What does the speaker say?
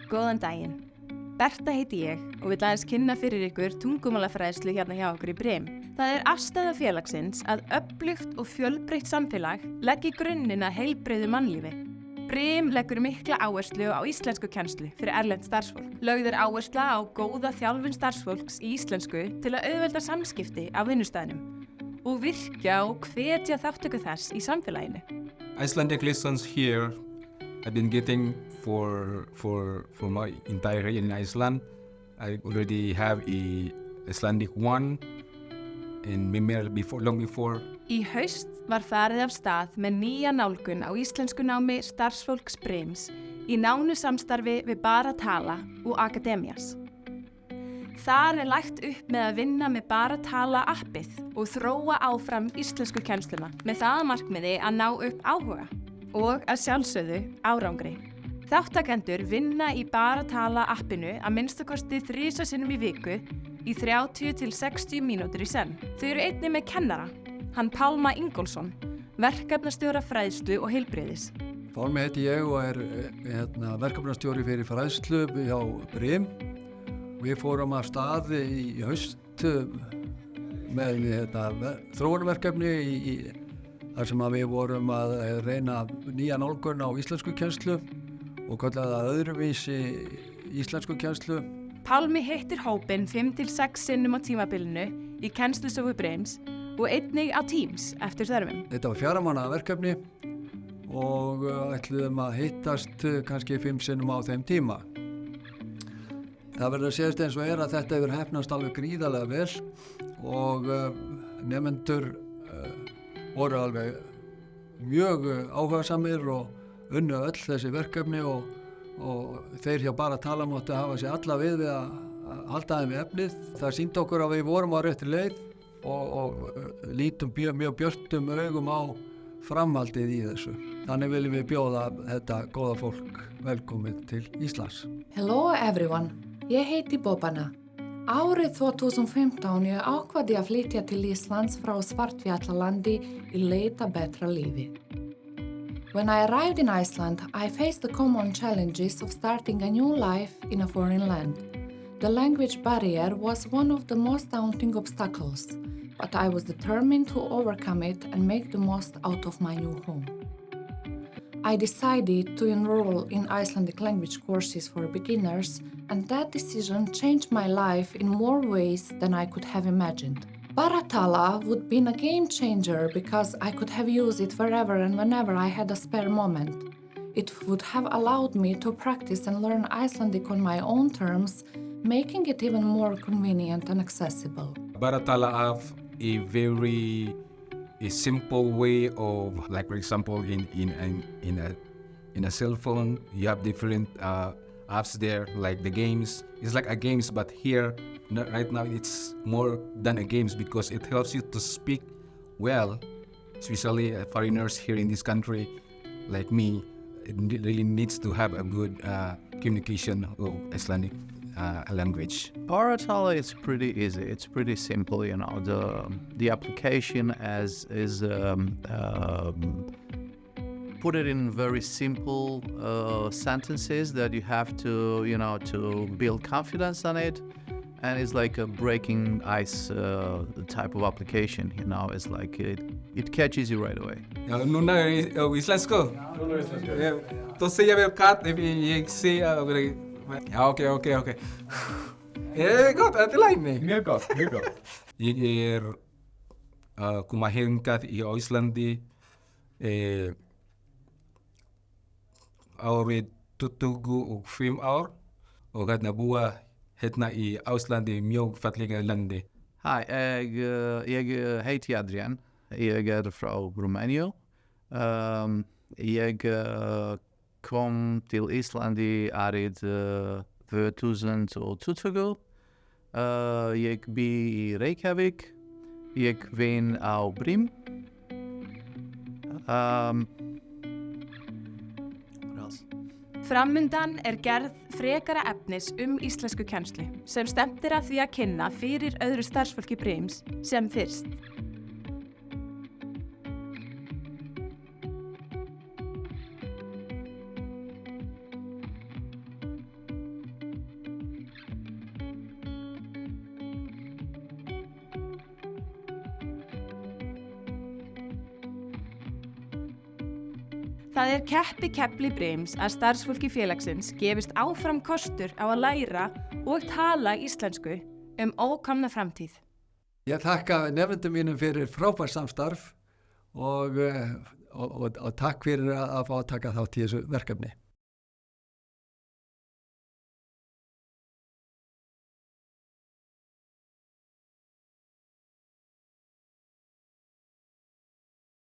Góðan daginn. Berta heiti ég og vil aðeins kynna fyrir ykkur tungumálafræðslu hérna hjá okkur í Brim. Það er afstaða félagsins að öflugt og fjölbreytt samfélag leggi grunninn að heilbrigðu mannlífi. Brim leggur mikla áherslu á íslenskukennslu fyrir erlent starfsfólk. Lögð er áhersla á góða þjálfun starfsfólks í íslensku til að auðvelda samskipti á vinnustæðnum og virkja og hvetja þátttöku þess í samfélaginu. Icelandic lessons here I've been getting for my entire year in Iceland. I already have a Icelandic 1 and long before. Í haust var farið af stað með nýja nálgun á íslensku námi starfsfólks Brims í nánu samstarfi við Bara Tala og Akademías. Þar er lagt upp með að vinna með Bara Tala appið og þróa áfram íslensku kennsluna með það að markmiði að ná upp áhuga og að sjálfsögðu árangri. Þáttakendur vinna í Bara Tala appinu að minnstakosti 3 sinnum í viku í 30 til 60 mínútur í senn. Þau eru einnig með kennara, hann Pálma Ingólfsson, verkefnastjóra fræðslu og heilbrigðis. Pálmi heiti ég og er verkefnastjóri fyrir fræðslu hjá Brim. Við fórum af stað í haust með þróunarverkefni þar sem við vorum að reyna nýja nálgun á íslenskukennslu og kallaði það öðruvísi íslenskukennslu. Pálmi hittir hópinn 5 til 6 sinnum á tímabilinu í kennslustofu Brims og einnig á Teams eftir þörfum. Þetta var 4 mánaða verkefni og ætluðum að hittast kannski 5 sinnum á þeim tíma. Það verður að segjast eins og að þetta hefur heppnast alveg gríðarlega vel og nemendur voru alveg mjög áhugasamir og unnu öll þessi verkefni og þeir hjá Bara Tala máttu hafa sig alla við að halda þeim við efnið. Það sýndi okkur að við vorum á réttri leið og lítum mjög björtum augum á framhaldið í þessu. Þannig viljum við bjóða þetta góða fólk velkomið til Íslands. Hello everyone, ég heiti Bobana. Árið 2015 ég ákvaði að flytja til Íslands frá Svartfjallalandi í leit að betra lífi. When I arrived in Iceland, I faced the common challenges of starting a new life in a foreign land. The language barrier was one of the most daunting obstacles, but I was determined to overcome it and make the most out of my new home. I decided to enroll in Icelandic language courses for beginners, and that decision changed my life in more ways than I could have imagined. Bara Tala would be a game changer because I could have used it wherever and whenever I had a spare moment. It would have allowed me to practice and learn Icelandic on my own terms, making it even more convenient and accessible. Bara Tala have a simple way of, like for example, in a cell phone, you have different apps there, like the games. It's like a games, but here, right now, it's more than a games because it helps you to speak well, especially foreigners here in this country, like me. It really needs to have a good communication of Icelandic language. Bara Tala is pretty easy. It's pretty simple, you know. The application is put it in very simple sentences that you have to, you know, to build confidence on it, and it's like a breaking ice type of application, you know. It's like it catches you right away. Núna íslensku? Núna íslensku. Þú segja mér hvað ef ég segja Já, ok. Gott, þetta læni. Mjög gott. Ég koma hingað í Íslandi árið 25 ár og búa hérna í Íslandi mjög fallega landi. Hi, ég heiti Adrian. Ég frá Rumæníu. Ég kom til Íslandi árið 2020. Ég bý í Reykjavík. Ég vinn á Brim. Framundan er gerð frekara efnis íslenskukennslu sem stefnt að því að kynna fyrir öðru starfsfólki Brims sem fyrst. Það kepli Brims að starfsfólki félagsins gefist áfram kostur á að læra og tala íslensku ókomna framtíð. Ég þakka nefndum mínum fyrir frábært samstarf og takk fyrir að fá að taka þátt í þessu verkefni.